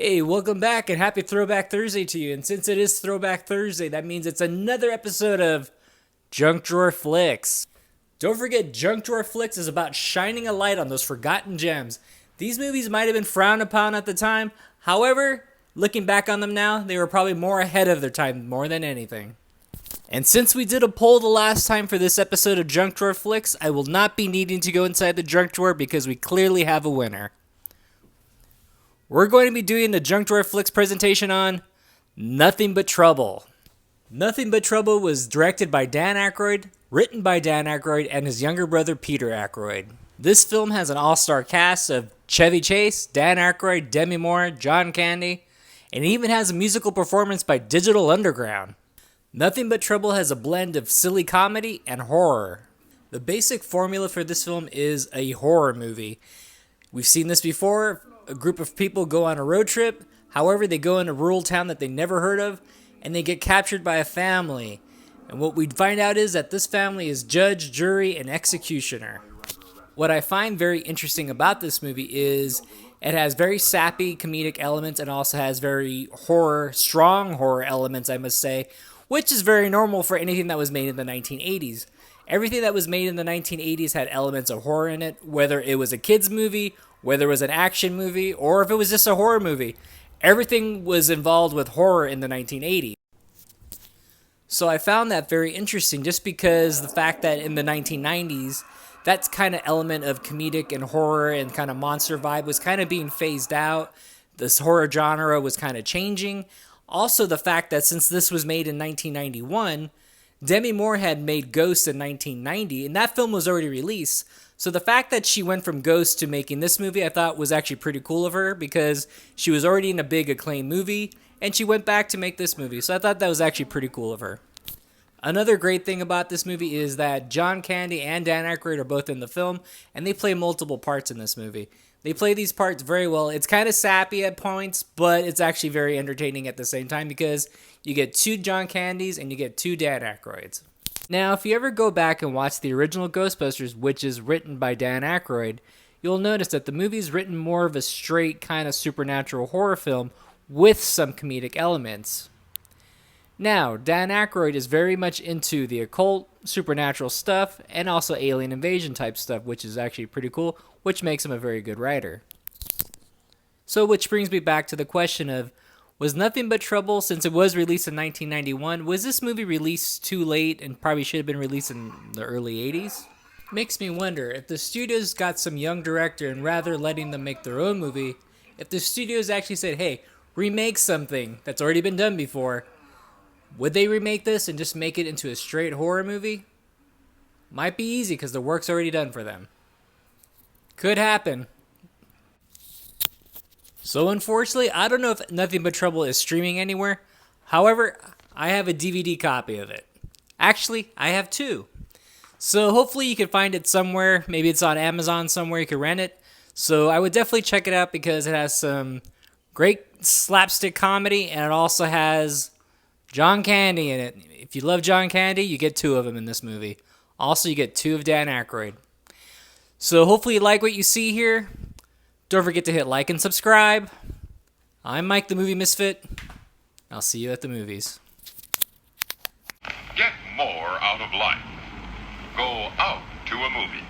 Hey, welcome back and happy Throwback Thursday to you. And since it is Throwback Thursday, that means it's another episode of Junk Drawer Flix. Don't forget, Junk Drawer Flix is about shining a light on those forgotten gems. These movies might have been frowned upon at the time. However, looking back on them now, they were probably more ahead of their time more than anything. And since we did a poll the last time for this episode of Junk Drawer Flix, I will not be needing to go inside the junk drawer because we clearly have a winner. We're going to be doing the Junk Drawer Flix presentation on Nothing But Trouble. Nothing But Trouble was directed by Dan Aykroyd, written by Dan Aykroyd, and his younger brother Peter Aykroyd. This film has an all-star cast of Chevy Chase, Dan Aykroyd, Demi Moore, John Candy, and it even has a musical performance by Digital Underground. Nothing But Trouble has a blend of silly comedy and horror. The basic formula for this film is a horror movie. We've seen this before. A group of people go on a road trip. However, they go in a rural town that they never heard of, and they get captured by a family. And what we find out is that this family is judge, jury, and executioner. What I find very interesting about this movie is it has very sappy comedic elements and also has very strong horror elements, I must say, which is very normal for anything that was made in the 1980s. Everything that was made in the 1980s had elements of horror in it, whether it was a kid's movie, whether it was an action movie, or if it was just a horror movie. Everything was involved with horror in the 1980s. So I found that very interesting just because the fact that in the 1990s, that kind of element of comedic and horror and kind of monster vibe was kind of being phased out. This horror genre was kind of changing. Also, the fact that since this was made in 1991, Demi Moore had made Ghost in 1990, and that film was already released. So the fact that she went from Ghost to making this movie, I thought was actually pretty cool of her because she was already in a big acclaimed movie, and she went back to make this movie. So I thought that was actually pretty cool of her. Another great thing about this movie is that John Candy and Dan Aykroyd are both in the film, and they play multiple parts in this movie. They play these parts very well. It's kind of sappy at points, but it's actually very entertaining at the same time because you get two John Candys and you get two Dan Aykroyds. Now, if you ever go back and watch the original Ghostbusters, which is written by Dan Aykroyd, you'll notice that the movie's written more of a straight kind of supernatural horror film with some comedic elements. Now, Dan Aykroyd is very much into the occult, supernatural stuff, and also alien invasion type stuff, which is actually pretty cool, which makes him a very good writer. So, which brings me back to the question of, was Nothing But Trouble, since it was released in 1991, was this movie released too late and probably should have been released in the early 80s? Makes me wonder, if the studios got some young director and rather letting them make their own movie, if the studios actually said, hey, remake something that's already been done before, would they remake this and just make it into a straight horror movie? Might be easy because the work's already done for them. Could happen. So unfortunately, I don't know if Nothing But Trouble is streaming anywhere. However, I have a DVD copy of it. Actually, I have two. So hopefully you can find it somewhere. Maybe it's on Amazon somewhere you can rent it. So I would definitely check it out because it has some great slapstick comedy and it also has John Candy in it. If you love John Candy, you get two of them in this movie. Also, you get two of Dan Aykroyd. So hopefully you like what you see here. Don't forget to hit like and subscribe. I'm Mike the Movie Misfit. I'll see you at the movies. Get more out of life. Go out to a movie.